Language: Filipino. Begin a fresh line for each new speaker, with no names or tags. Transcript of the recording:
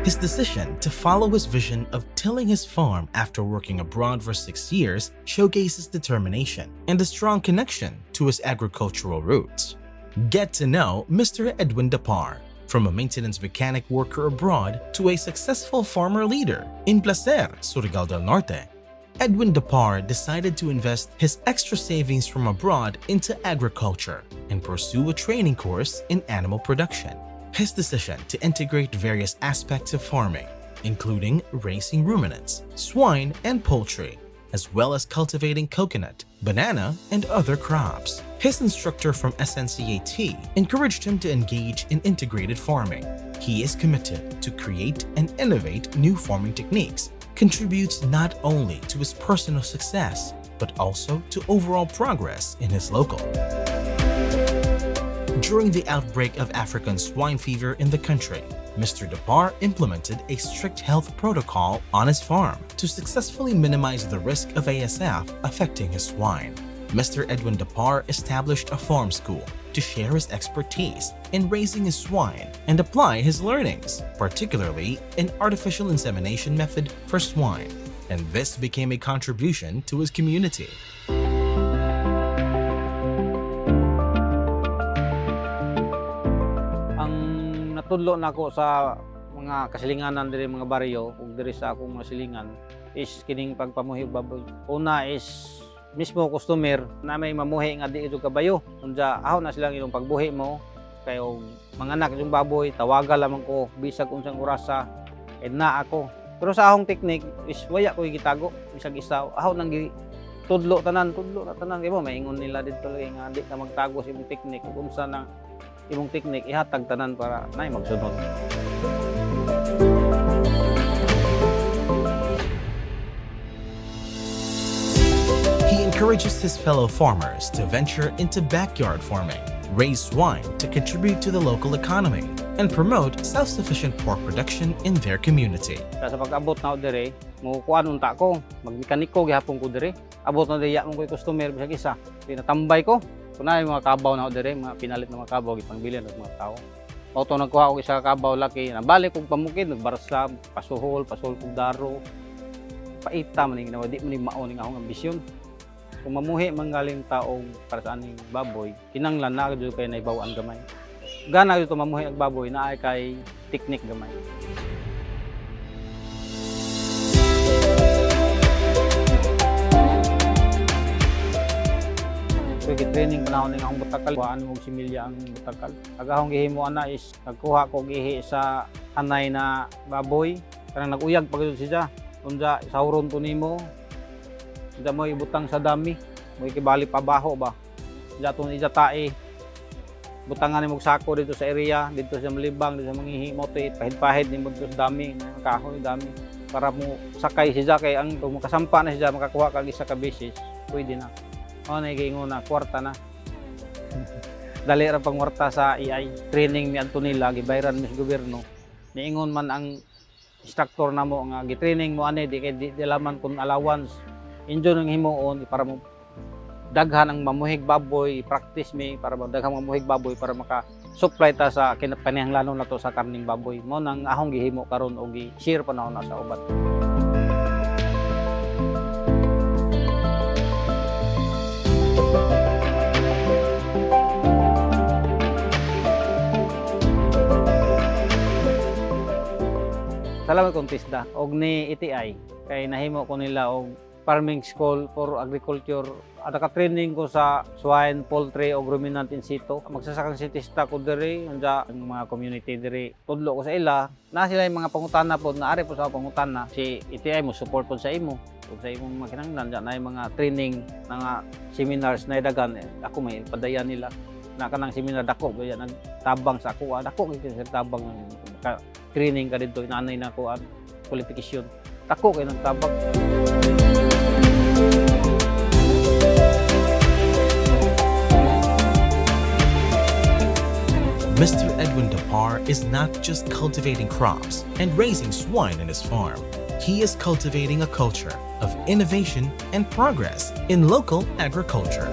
His decision to follow his vision of tilling his farm after working abroad for 6 years showcases determination and a strong connection to his agricultural roots. Get to know Mr. Edwin Dapar, from a maintenance mechanic worker abroad to a successful farmer leader in Placer, Surigao del Norte. Edwin Dapar decided to invest his extra savings from abroad into agriculture and pursue a training course in animal production. His decision to integrate various aspects of farming, including raising ruminants, swine, and poultry, as well as cultivating coconut, banana, and other crops. His instructor from SNCAT encouraged him to engage in integrated farming. He is committed to create and innovate new farming techniques, contributes not only to his personal success, but also to overall progress in his local. During the outbreak of African swine fever in the country, Mr. Dapar implemented a strict health protocol on his farm to successfully minimize the risk of ASF affecting his swine. Mr. Edwin Dapar established a farm school to share his expertise in raising his swine and apply his learnings, particularly in artificial insemination method for swine, and this became a contribution to his community.
Natudlo na ako sa mga kasilinganan diri mga baryo ug diri sa akong mga silingan is kining pagpamuhi og baboy. Una is mismo customer na may mamuhi nga di ito kabayo. Unsa ahaw na silang ilong pagbuhi mo kay og manganak yung baboy tawaga lamang ko bisag unsang orasa kay na ako. Pero sa ahong teknik is waya ko gitago bisag isa ahaw nang tudlo tanan kay mo maingon nila didto lagi nga di ka magtago sa imong teknik ug unsa na imong teknik ihatag tanan para nay magsunod.
He encourages his fellow farmers to venture into backyard farming, raise swine to contribute to the local economy, and promote self-sufficient pork production in their community.
Sa pag-abot na diri, mo kuan unta ko, magmekaniko gihapon ko diri. Abot na diya mo ko customer bisag isa. Tinatambay ko. Kuna yung mga kabaw na diri, mga pinalit na mga kabaw gipangbilin og mga tao. Auto nagkuha og isa ka kabaw laki, nabalik og pamukid, nagbarsa, pasuhol kog daro. Paita man ning di man mao ning akong ambisyon. Kung mamuhi man galing taong para sa aning baboy, kinanglan na gyud kay naibaw-an gamay. Gana gyud mamuhi og baboy naay kay teknik gamay. So, training panahon ng akong butakal, kuhaan mong similya ang butakal. Agahong gihimo ana is nagkuha ko gihi sa anay na baboy. Karang nag-uyag pag siya. Unsa sauron to nimo. Unsa mo ibutang sa dami. Mo ikibali pa baho ba. Unsa to ni tae. Butangan nimo sako dito sa area, dito sa Malibang, dito sa mangihi mo to pahid-pahid nimo dito sa dami, kahoy dami para mo sakay siya kay ang kung makasampa na siya makakuha kag isa ka beses, pwede na. O naigingon na, kwarta na. Dali ra pang kwarta sa AI. Training ni Antonila, gibayran mis gobyerno. Niingon man ang instructor na mo, nga gitraining mo ani, di laman kung allowance. Injo nang himuon, para mo daghan ang mamuhig baboy, practice me, para daghang mamuhig baboy, para maka-supply ta sa kinapanihanglano na to sa karning baboy. Mo nang ahong gihimo karon o gi-share panahon na sa ubat. Salamat kong TISDA og ni ETI kay nahimo ko nila og farming school for agriculture. Naka-training ko sa swine, poultry og ruminant in situ. Magsasakang sintista ko diri unsa ang mga community diri. Tudlo ko sa ila, na sila yung mga pangutana pod, naari po sa pangutana. Si ETI mo support pod sa imo. Ug sa imong makinahanglan na yung mga training, nga seminars na dagan. Ako may padayan nila na kanang seminar dako kaya nagtabang sa ako. Dako kay sa tabang training ka dito inanay na ko ang qualification. Dako kay nagtabang.
Mr. Edwin Dapar is not just cultivating crops and raising swine in his farm. He is cultivating a culture of innovation and progress in local agriculture.